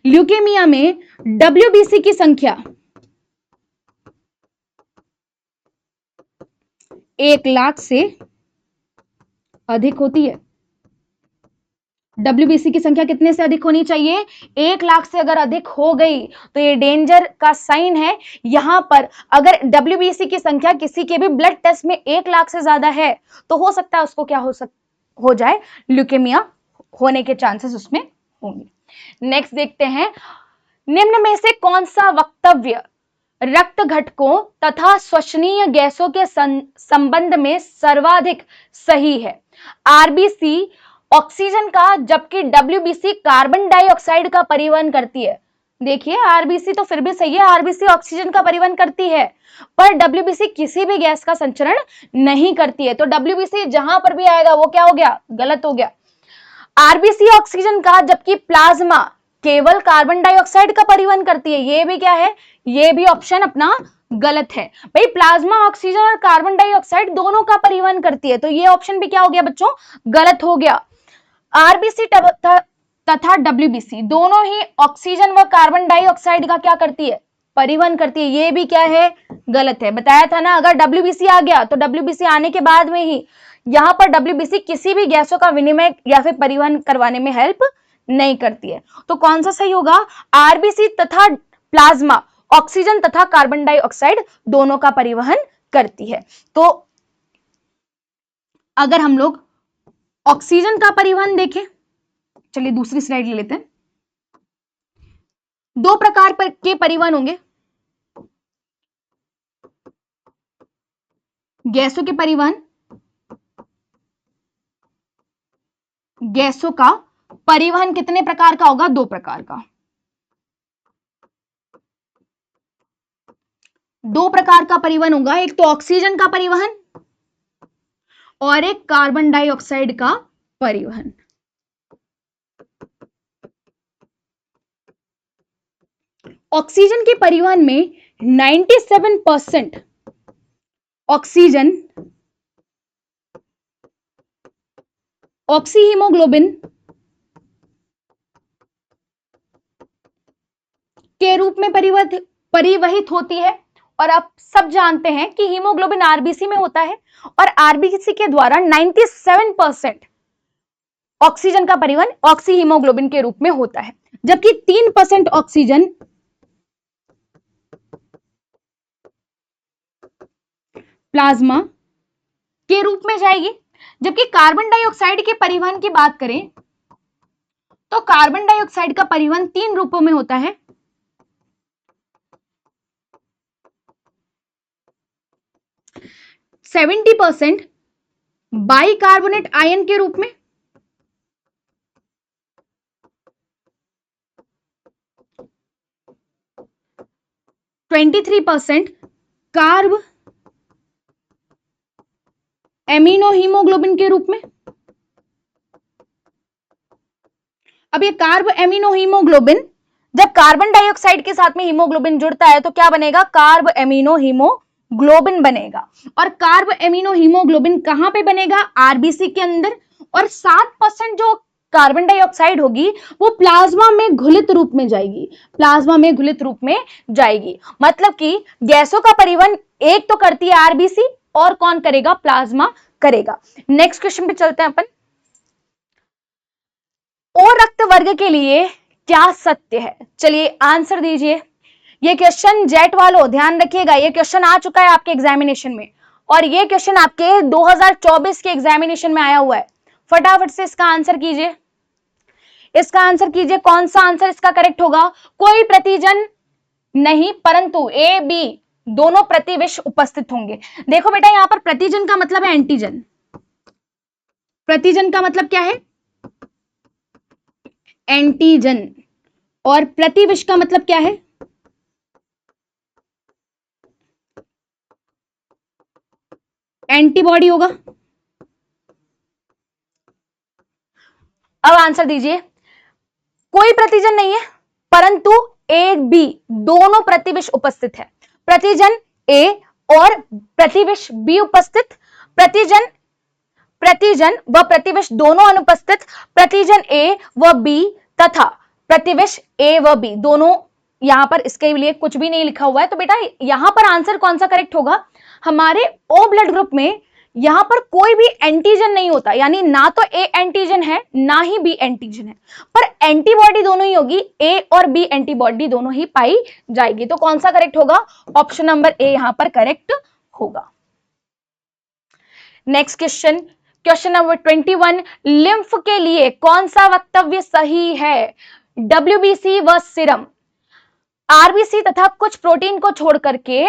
ल्यूकेमिया में डब्ल्यूबीसी की संख्या 1,00,000 से अधिक होती है। डब्ल्यूबीसी की संख्या कितने से अधिक होनी चाहिए? 1,00,000 से अगर अधिक हो गई तो ये डेंजर का साइन है। यहां पर अगर डब्ल्यूबीसी की संख्या किसी के भी ब्लड टेस्ट में 1,00,000 से ज्यादा है तो हो सकता है उसको क्या हो जाए? ल्यूकेमिया होने के चांसेस उसमें होंगे। नेक्स्ट देखते हैं, निम्न में से कौन सा वक्तव्य रक्त घटकों तथा श्वसनीय गैसों के संबंध में सर्वाधिक सही है? आरबीसी ऑक्सीजन का, जबकि डब्ल्यूबीसी कार्बन डाइऑक्साइड का परिवहन करती है। देखिए, आरबीसी तो फिर भी सही है, आरबीसी ऑक्सीजन का परिवहन करती है, पर डब्ल्यूबीसी किसी भी गैस का संचरण नहीं करती है। तो डब्ल्यूबीसी जहां पर भी आएगा वो क्या हो गया? गलत हो गया। आरबीसी ऑक्सीजन का, जबकि प्लाज्मा केवल कार्बन डाइऑक्साइड का परिवहन करती है। ये भी क्या है? ये भी ऑप्शन अपना गलत है। भाई, प्लाज्मा ऑक्सीजन और कार्बन डाइऑक्साइड दोनों का परिवहन करती है, तो ये ऑप्शन भी क्या हो गया बच्चों? गलत हो गया। आरबीसी तथा डब्ल्यूबीसी दोनों ही ऑक्सीजन व कार्बन डाइऑक्साइड का क्या करती है? परिवहन करती है। ये भी क्या है? गलत है। बताया था ना, अगर डब्ल्यूबीसी आ गया तो डब्ल्यूबीसी आने के बाद में ही यहां पर डब्ल्यूबीसी किसी भी गैसों का विनिमय या फिर परिवहन करवाने में हेल्प नहीं करती है। तो कौन सा सही होगा? आरबीसी तथा प्लाज्मा ऑक्सीजन तथा कार्बन डाइऑक्साइड दोनों का परिवहन करती है। तो अगर हम लोग ऑक्सीजन का परिवहन देखें, चलिए दूसरी स्लाइड ले लेते हैं। दो प्रकार के परिवहन होंगे, गैसों के परिवहन गैसों का परिवहन कितने प्रकार का होगा? 2 प्रकार का। 2 प्रकार का परिवहन होगा, एक तो ऑक्सीजन का परिवहन और एक कार्बन डाइऑक्साइड का परिवहन। ऑक्सीजन के परिवहन में 97% ऑक्सीजन ऑक्सीहीमोग्लोबिन के रूप में परिवहित होती है। और आप सब जानते हैं कि हीमोग्लोबिन आरबीसी में होता है और आरबीसी के द्वारा 97% ऑक्सीजन का परिवहन ऑक्सीहीमोग्लोबिन के रूप में होता है, जबकि 3% ऑक्सीजन प्लाज्मा के रूप में जाएगी। जबकि कार्बन डाइऑक्साइड के परिवहन की बात करें तो कार्बन डाइऑक्साइड का परिवहन 3 रूपों में होता है। सेवेंटी परसेंट बाइकार्बोनेट आयन के रूप में, 23% कार्ब एमिनो हीमोग्लोबिन के रूप में। अब ये कार्ब एमिनो हीमोग्लोबिन जब कार्बन डाइऑक्साइड के साथ में हीमोग्लोबिन जुड़ता है तो क्या बनेगा? कार्ब एमिनो हीमोग्लोबिन बनेगा। और कार्ब एमिनो हीमोग्लोबिन कहां पे बनेगा? आरबीसी के अंदर। और 7% जो कार्बन डाइऑक्साइड होगी वो प्लाज्मा में घुलित रूप में जाएगी, प्लाज्मा में घुलित रूप में जाएगी। मतलब कि गैसों का परिवहन एक तो करती है आरबीसी और कौन करेगा? प्लाज्मा करेगा। नेक्स्ट क्वेश्चन पे चलते हैं अपन। ओ रक्त वर्ग के लिए क्या सत्य है? चलिए आंसर दीजिए। ये क्वेश्चन जेट वालों ध्यान रखिएगा, ये क्वेश्चन आ चुका है आपके एग्जामिनेशन में और ये क्वेश्चन आपके 2024 के एग्जामिनेशन में आया हुआ है। फटाफट से इसका आंसर कीजिए, इसका आंसर कीजिए। कौन सा आंसर इसका करेक्ट होगा? कोई प्रतिजन नहीं परंतु ए बी दोनों प्रतिविष उपस्थित होंगे। देखो बेटा, यहां पर प्रतिजन का मतलब है एंटीजन। प्रतिजन का मतलब क्या है? एंटीजन। और प्रतिविष का मतलब क्या है? एंटीबॉडी होगा। अब आंसर दीजिए। कोई प्रतिजन नहीं है परंतु ए बी दोनों प्रतिविष उपस्थित है। प्रतिजन ए और प्रतिविष बी उपस्थित, प्रतिजन व प्रतिविष दोनों अनुपस्थित, प्रतिजन ए व बी तथा प्रतिविष ए व बी दोनों। यहां पर इसके लिए कुछ भी नहीं लिखा हुआ है, तो बेटा यहां पर आंसर कौन सा करेक्ट होगा? हमारे ओ ब्लड ग्रुप में यहां पर कोई भी एंटीजन नहीं होता, यानी ना तो ए एंटीजन है ना ही बी एंटीजन है, पर एंटीबॉडी दोनों ही होगी, ए और बी एंटीबॉडी दोनों ही पाई जाएगी। तो कौन सा करेक्ट होगा? ऑप्शन नंबर ए यहां पर करेक्ट होगा। Next question, question number 21। Lymph के लिए कौन सा वक्तव्य सही है? डब्ल्यूबीसी व सीरम, आरबीसी तथा कुछ प्रोटीन को छोड़ करके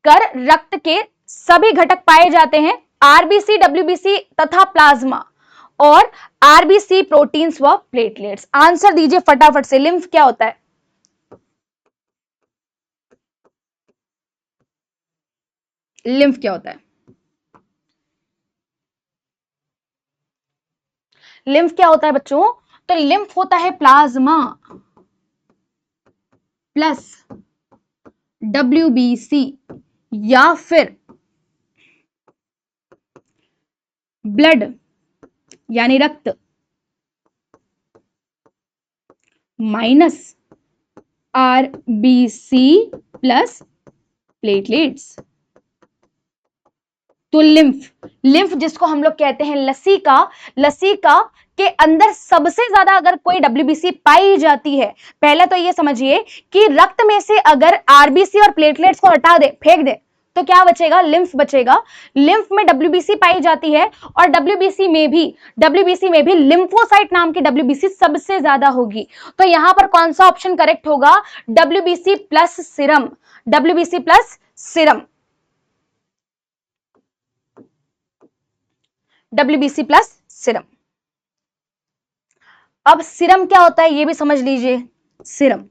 रक्त के सभी घटक पाए जाते हैं। आरबीसी, डब्ल्यूबीसी तथा प्लाज्मा और आरबीसी प्रोटीन्स व प्लेटलेट्स। आंसर दीजिए फटाफट से। लिम्फ क्या होता है? लिम्फ क्या होता है? लिम्फ क्या होता है बच्चों? तो लिम्फ होता है प्लाज्मा प्लस डब्ल्यूबीसी या फिर ब्लड यानी रक्त माइनस आरबीसी प्लस प्लेटलेट्स। तो लिम्फ जिसको हम लोग कहते हैं लसीका के अंदर सबसे ज्यादा अगर कोई डब्ल्यूबीसी पाई जाती है, पहले तो ये समझिए कि रक्त में से अगर आरबीसी और प्लेटलेट्स को हटा दे, फेंक दे, तो क्या बचेगा? लिम्फ बचेगा। लिम्फ में डब्ल्यूबीसी पाई जाती है और डब्ल्यूबीसी में भी लिम्फोसाइट नाम की डब्ल्यूबीसी सबसे ज्यादा होगी। तो यहां पर कौन सा ऑप्शन करेक्ट होगा? WBC plus serum, WBC plus serum, WBC plus serum. अब सीरम क्या होता है ये भी समझ लीजिए। सीरम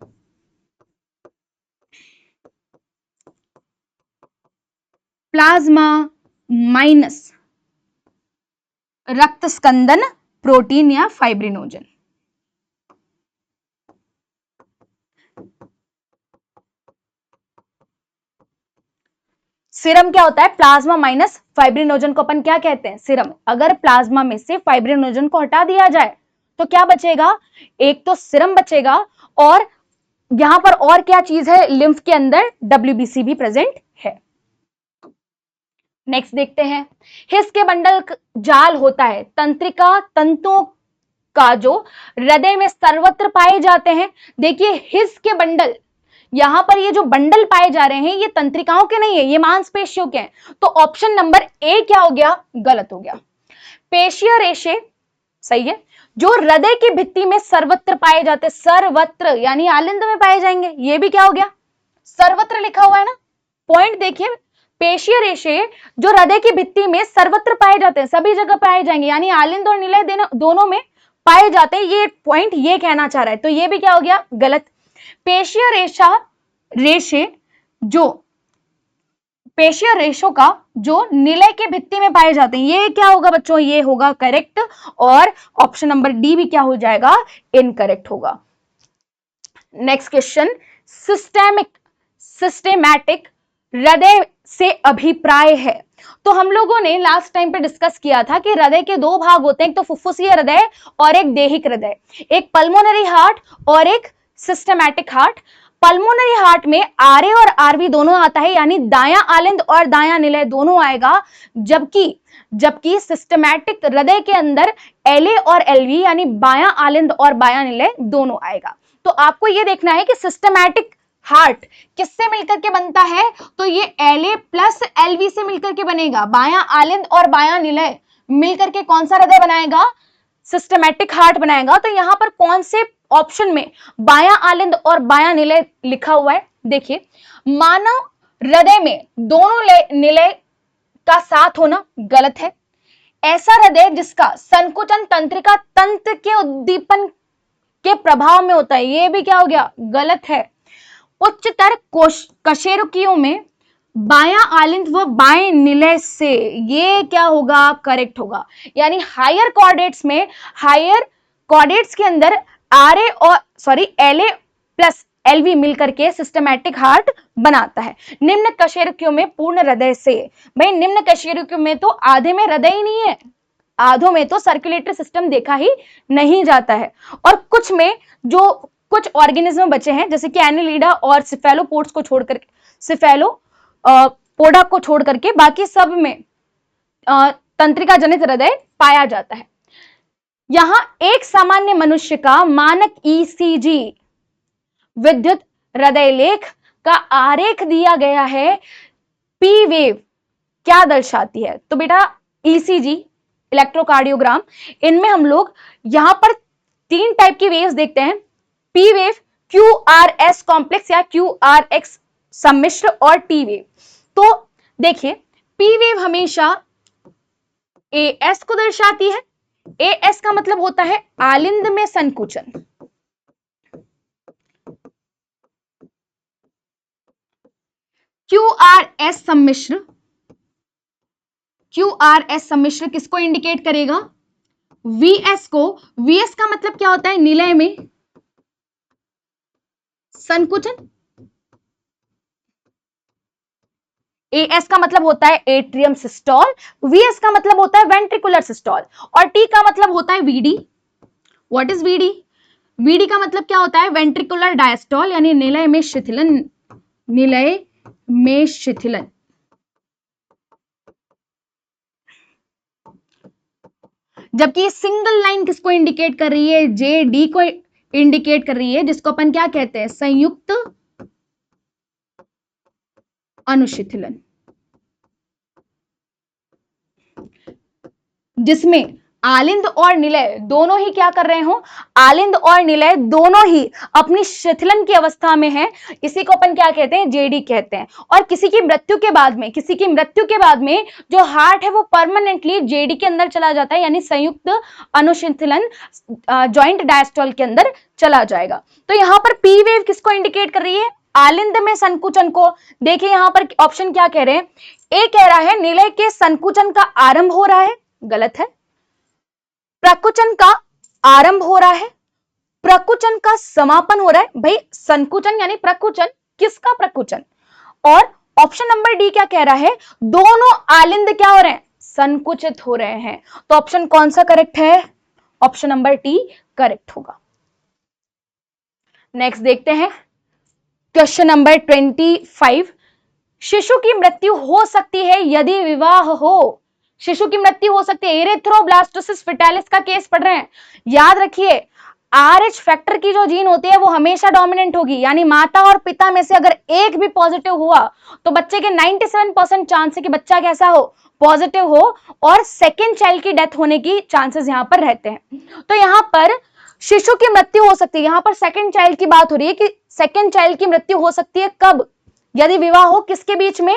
प्लाज्मा माइनस रक्त स्कंदन प्रोटीन या फाइब्रिनोजन। सीरम क्या होता है? प्लाज्मा माइनस फाइब्रिनोजन को अपन क्या कहते हैं? सीरम। अगर प्लाज्मा में से फाइब्रिनोजन को हटा दिया जाए तो क्या बचेगा? एक तो सीरम बचेगा, और यहां पर और क्या चीज है? लिम्फ के अंदर डब्ल्यूबीसी भी प्रेजेंट है। नेक्स्ट देखते हैं, हिस के बंडल जाल होता है तंत्रिका तंतुओं का जो हृदय में सर्वत्र पाए जाते हैं। देखिए हिस के बंडल, यहां पर ये जो बंडल पाए जा रहे हैं ये तंत्रिकाओं के नहीं है, ये मांसपेशियों के हैं। तो ऑप्शन नंबर ए क्या हो गया? गलत हो गया। पेशीय रेशे सही है, जो हृदय की भित्ति में सर्वत्र पाए जाते हैं। सर्वत्र यानी आलिंद में पाए जाएंगे, ये भी क्या हो गया? सर्वत्र लिखा हुआ है ना। पॉइंट देखिए, पेशीय रेशे जो हृदय की भित्ति में सर्वत्र पाए जाते हैं, सभी जगह पाए जाएंगे, यानी आलिंद और निलय दोनों में पाए जाते हैं, ये पॉइंट ये कहना चाह रहा है। तो ये भी क्या हो गया? गलत। पेशीय रेशे जो पेशीय रेशों का जो निलय के भित्ति में पाए जाते हैं, ये क्या होगा बच्चों? ये होगा करेक्ट, और ऑप्शन नंबर डी भी क्या हो जाएगा? इनकरेक्ट होगा। नेक्स्ट क्वेश्चन, सिस्टेमैटिक हृदय से अभिप्राय है। तो हम लोगों ने लास्ट टाइम पे डिस्कस किया था कि हृदय के दो भाग होते हैं, एक तो फुफ्फुसीय हृदय और एक देहिक हृदय, एक पल्मोनरी हार्ट और एक सिस्टेमैटिक हार्ट। पल्मोनरी हार्ट में आरए और आरवी दोनों आता है, यानी दायां आलिंद और दायां निलय दोनों आएगा, जबकि सिस्टेमैटिक हृदय के अंदर एलए और एलवी यानी बायां आलिंद और बायां निलय दोनों आएगा। तो आपको यह देखना है कि सिस्टेमैटिक हार्ट किससे मिलकर के बनता है? तो ये एलए प्लस एलवी से मिलकर के बनेगा। बायां आलिंद और बायां निलय मिलकर के कौन सा हृदय बनाएगा? सिस्टेमैटिक हार्ट बनाएगा। तो यहां पर कौन से ऑप्शन में बायां आलिंद और बायां निलय लिखा हुआ है? देखिए, मानव हृदय में दोनों निलय का साथ होना गलत है। ऐसा हृदय जिसका संकुचन तंत्रिका तंत्र के उद्दीपन के प्रभाव में होता है, यह भी क्या हो गया? गलत है। उच्चतर कशेरुकियों में बायां आलिंद व बाएं निलय से, ये क्या होगा? करेक्ट होगा। यानी हायर कॉर्डेट्स के अंदर आरए और एलए प्लस एलवी मिलकर के सिस्टेमैटिक हार्ट बनाता है। निम्न कशेरुकियों में पूर्ण हृदय से, भाई निम्न कशेरुकियों में तो आधे में हृदय ही नहीं है, आधों में तो सर्कुलेटरी सिस्टम देखा ही नहीं जाता है, और कुछ में जो कुछ ऑर्गेनिज्म बचे हैं जैसे कि एनिलिडा और सिफेलोपोड्स को छोड़कर, पोडा को छोड़ करके बाकी सब में तंत्रिका जनित हृदय पाया जाता है। यहां एक सामान्य मनुष्य का मानक ईसीजी विद्युत हृदय लेख का आरेख दिया गया है। पी वेव क्या दर्शाती है? तो बेटा ईसीजी, इलेक्ट्रोकार्डियोग्राम, इनमें हम लोग यहां पर 3 टाइप की वेव्स देखते हैं, पी वेव, क्यूआरएस कॉम्प्लेक्स या क्यूआरएक्स सम्मिश्र, और टी वेव। तो देखिए, पी वेव हमेशा एएस को दर्शाती है। एएस का मतलब होता है आलिंद में संकुचन, क्यूआरएस सम्मिश्र किसको इंडिकेट करेगा? वीएस को। वीएस का मतलब क्या होता है? निलय में संकुचन। एएस का मतलब होता है एट्रियम सिस्टोल, वीएस का मतलब होता है वेंट्रिकुलर सिस्टोल, और टी का मतलब होता है VD. What is VD? VD का मतलब क्या होता है? वेंट्रिकुलर डायस्टोल, यानी निलय में शिथिलन, निलय में शिथिलन। जबकि सिंगल लाइन किसको इंडिकेट कर रही है? जे डी को इंडिकेट कर रही है, जिसको अपन क्या कहते हैं? संयुक्त अनुशिथिलन, जिसमें आलिंद और निलय दोनों ही क्या कर रहे हो, आलिंद और निलय दोनों ही अपनी शिथिलन की अवस्था में है, इसी को अपन क्या कहते हैं, जेडी कहते हैं। और किसी की मृत्यु के बाद में, किसी की मृत्यु के बाद में जो हार्ट है वो परमानेंटली जेडी के अंदर चला जाता है, यानी संयुक्त अनुशिथिलन जॉइंट डायस्टोल के अंदर चला जाएगा। तो यहां पर पी वेव किसको इंडिकेट कर रही है, आलिंद में संकुचन को। देखिए यहां पर ऑप्शन क्या कह रहे हैं, ए कह रहा है निलय के संकुचन का आरंभ हो रहा है, गलत है। प्रकुचन का आरंभ हो रहा है, प्रकुचन का समापन हो रहा है। भाई संकुचन यानी प्रकुचन, किसका प्रकुचन? और ऑप्शन नंबर डी क्या कह रहा है, दोनों आलिंद क्या हो रहे हैं, संकुचित हो रहे हैं। तो ऑप्शन कौन सा करेक्ट है, ऑप्शन नंबर टी करेक्ट होगा। नेक्स्ट देखते हैं क्वेश्चन नंबर 25। शिशु की मृत्यु हो सकती है यदि विवाह हो, शिशु की मृत्यु हो सकती है, एरिथ्रोब्लास्टोसिस फेटालिस का केस पढ़ रहे हैं, याद रखिए RH फैक्टर की जो जीन होती है वो हमेशा डोमिनेंट होगी, यानी माता और पिता में से अगर एक भी पॉजिटिव हुआ तो बच्चे के 97% चांस है कि बच्चा कैसा हो, पॉजिटिव हो, और सेकेंड चाइल्ड की डेथ होने की चांसेस यहां पर रहते हैं। तो यहां पर शिशु की मृत्यु हो सकती है, यहां पर सेकेंड चाइल्ड की बात हो रही है कि सेकेंड चाइल्ड की मृत्यु हो सकती है कब, यदि विवाह हो, किसके बीच में,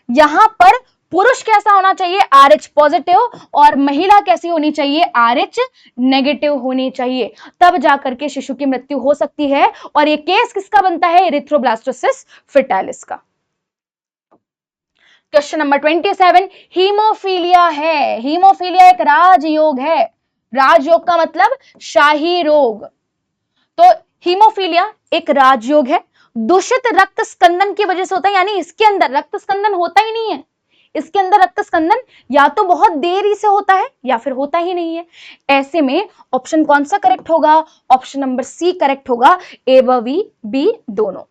यहां पर पुरुष कैसा होना चाहिए, RH पॉजिटिव, और महिला कैसी होनी चाहिए, RH नेगेटिव होनी चाहिए, तब जाकर के शिशु की मृत्यु हो सकती है। और ये केस किसका बनता है, एरिथ्रोब्लास्टोसिस फेटालिस का। क्वेश्चन नंबर 27, हीमोफीलिया है, हीमोफीलिया एक राजयोग है, राजयोग का मतलब शाही रोग। तो हीमोफीलिया एक राजयोग है, दूषित रक्त स्कंदन की वजह से होता है, यानी इसके अंदर रक्त स्कंदन होता ही नहीं है, इसके अंदर रक्त स्कंदन या तो बहुत देरी से होता है या फिर होता ही नहीं है। ऐसे में ऑप्शन कौन सा करेक्ट होगा, ऑप्शन नंबर सी करेक्ट होगा, ए व बी दोनों।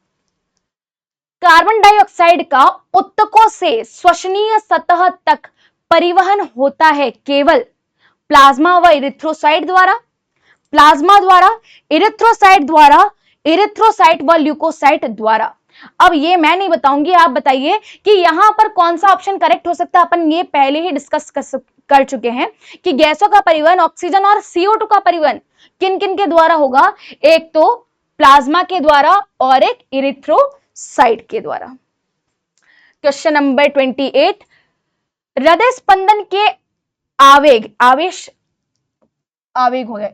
कार्बन डाइऑक्साइड का उत्तकों से श्वसनीय सतह तक परिवहन होता है केवल प्लाज्मा व इरिथ्रोसाइट द्वारा, प्लाज्मा द्वारा, इरिथ्रोसाइट द्वारा, इरिथ्रोसाइट व ल्यूकोसाइट द्वारा। अब ये मैं नहीं बताऊंगी, आप बताइए कि यहां पर कौन सा ऑप्शन करेक्ट हो सकता है। अपन ये पहले ही डिस्कस कर चुके हैं कि गैसों का परिवहन, ऑक्सीजन और CO2 का परिवहन किन किन के द्वारा होगा, एक तो प्लाज्मा के द्वारा और एक इरिथ्रोसाइट के द्वारा। क्वेश्चन नंबर 28, हृदय स्पंदन के आवेग, आवेग हो गए,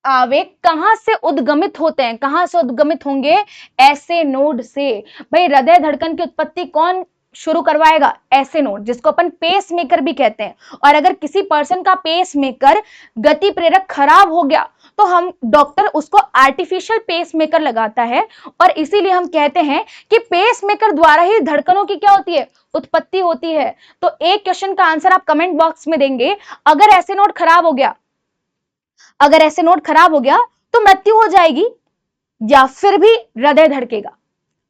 आवेग कहां से उद्गमित होते हैं, कहां से उद्गमित होंगे, ऐसे नोड से। भाई हृदय धड़कन की उत्पत्ति कौन शुरू करवाएगा, ऐसे नोड, जिसको अपन पेस मेकर भी कहते हैं। और अगर किसी पर्सन का पेस मेकर गति प्रेरक खराब हो गया तो हम डॉक्टर उसको आर्टिफिशियल पेस मेकर लगाता है, और इसीलिए हम कहते हैं कि पेस मेकर द्वारा ही धड़कनों की क्या होती है, उत्पत्ति होती है। तो एक क्वेश्चन का आंसर आप कमेंट बॉक्स में देंगे, अगर ऐसे नोड खराब हो गया, अगर ऐसे नोड खराब हो गया तो मृत्यु हो जाएगी या फिर भी हृदय धड़केगा।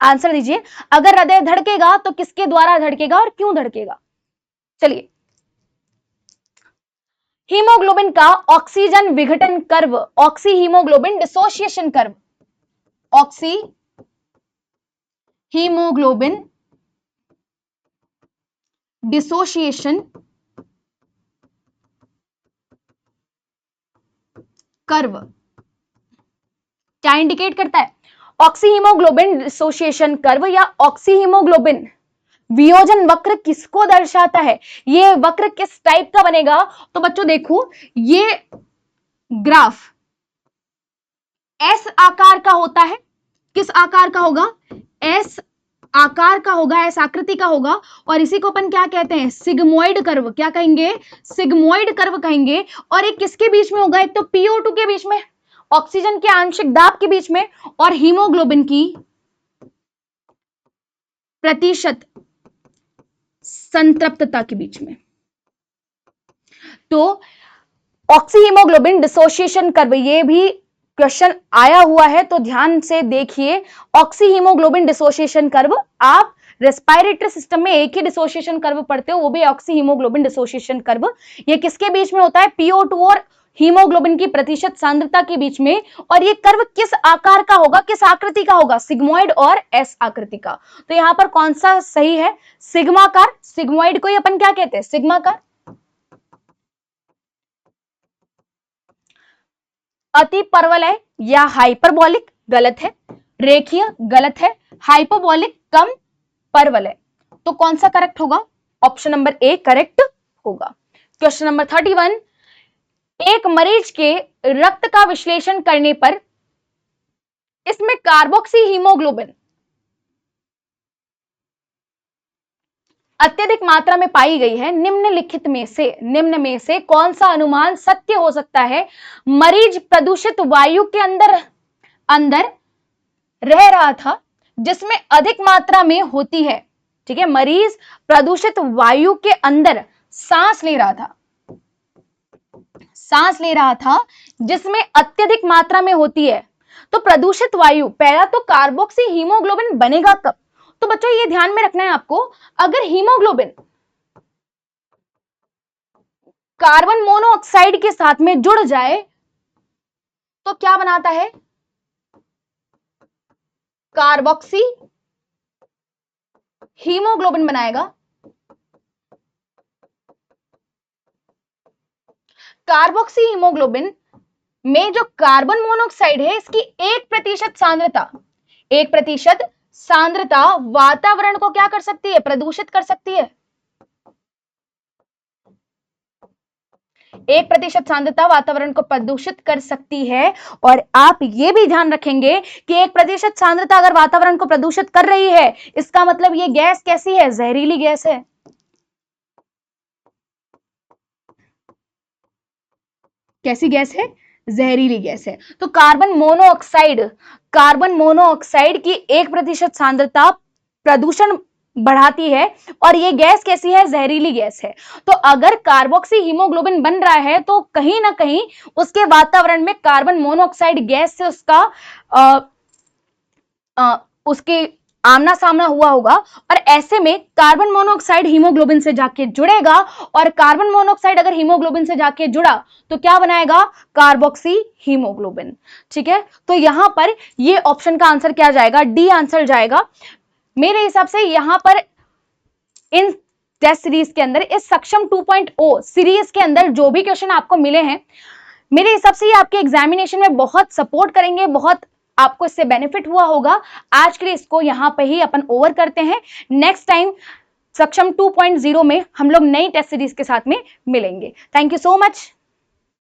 आंसर दीजिए, अगर हृदय धड़केगा तो किसके द्वारा धड़केगा और क्यों धड़केगा। चलिए, हीमोग्लोबिन का ऑक्सीजन विघटन curve, oxy haemoglobin dissociation curve, oxy haemoglobin dissociation curve क्या इंडिकेट करता है, ऑक्सी हीमोग्लोबिन डिसोसिएशन कर्व या ऑक्सी हीमोग्लोबिन वियोजन वक्र किसको दर्शाता है, ये वक्र किस टाइप का बनेगा। तो बच्चों देखो, ये ग्राफ एस आकार का होता है, किस आकार का होगा, एस आकार का होगा, एस आकृति का होगा, और इसी को अपन क्या कहते हैं, सिग्मोइड कर्व, क्या कहेंगे, सिग्मोइड कर्व कहेंगे। और ये किसके बीच में होगा, एक तो PO2 के बीच में, ऑक्सीजन के आंशिक दाब के बीच में, और हीमोग्लोबिन की प्रतिशत संतृप्तता के बीच में। तो ऑक्सी हीमोग्लोबिन डिसोसिएशन कर्व, ये भी क्वेश्चन आया हुआ है, तो ध्यान से देखिए। ऑक्सी हीमोग्लोबिन डिसोसिएशन कर्व, आप रेस्पिरेटरी सिस्टम में एक ही डिसोसिएशन कर्व पढ़ते हो, वो भी ऑक्सी हीमोग्लोबिन डिसोसिएशन कर्व। ये किसके बीच में होता है, PO2 और हीमोग्लोबिन की प्रतिशत सांद्रता के बीच में। और ये कर्व किस आकार का होगा, किस आकृति का होगा, सिग्मोइड और एस आकृति का। तो यहां पर कौन सा सही है, सिग्माकार, सिग्मोइड को ही अपन क्या कहते हैं, सिग्माकार। अति परवलय या हाइपरबॉलिक गलत है, रेखीय गलत है, हाइपरबॉलिक कम परवलय। तो कौन सा करेक्ट होगा? ऑप्शन नंबर ए करेक्ट होगा। क्वेश्चन नंबर 31, एक मरीज के रक्त का विश्लेषण करने पर इसमें कार्बोक्सी हीमोग्लोबिन अत्यधिक मात्रा में पाई गई है, निम्न में से कौन सा अनुमान सत्य हो सकता है? मरीज प्रदूषित वायु के अंदर रह रहा था जिसमें अधिक मात्रा में होती है। ठीक है, मरीज प्रदूषित वायु के अंदर सांस ले रहा था जिसमें अत्यधिक मात्रा में होती है। तो प्रदूषित वायु, पहला तो कार्बोक्सी हीमोग्लोबिन बनेगा कब? तो बच्चों ये ध्यान में रखना है आपको, अगर हीमोग्लोबिन कार्बन मोनोऑक्साइड के साथ में जुड़ जाए तो क्या बनाता है? कार्बोक्सी हीमोग्लोबिन बनाएगा। कार्बोक्सी हीमोग्लोबिन में जो कार्बन मोनोऑक्साइड है इसकी 1% सांद्रता वातावरण को क्या कर सकती है? प्रदूषित कर सकती है। 1% सांद्रता वातावरण को प्रदूषित कर सकती है। और आप ये भी ध्यान रखेंगे कि 1% सांद्रता अगर वातावरण को प्रदूषित कर रही है, इसका मतलब ये गैस कैसी है? जहरीली गैस है। कैसी गैस है? जहरीली गैस है। तो कार्बन मोनोऑक्साइड की 1% सांद्रता प्रदूषण बढ़ाती है और ये गैस कैसी है? जहरीली गैस है। तो अगर कार्बोक्सी हीमोग्लोबिन बन रहा है तो कहीं ना कहीं उसके वातावरण में कार्बन मोनोऑक्साइड गैस से उसके आमना सामना हुआ होगा और ऐसे में कार्बन मोनोऑक्साइड हीमोग्लोबिन से जाके जुड़ेगा और कार्बन मोनोऑक्साइड अगर हीमोग्लोबिन से जाके जुड़ा तो क्या बनाएगा? Carboxy haemoglobin. ठीक है, तो यहां पर ये ऑप्शन का आंसर क्या जाएगा? डी आंसर जाएगा। मेरे हिसाब से यहां पर इन टेस्ट सीरीज के अंदर, इस सक्षम 2.0 सीरीज के अंदर जो भी क्वेश्चन आपको मिले हैं, मेरे हिसाब से ये आपके एग्जामिनेशन में बहुत सपोर्ट करेंगे, बहुत आपको इससे बेनिफिट हुआ होगा। आज के लिए इसको यहां पे ही अपन ओवर करते हैं। नेक्स्ट टाइम सक्षम 2.0 में हम लोग नई टेस्ट सीरीज के साथ में मिलेंगे। Thank you so much.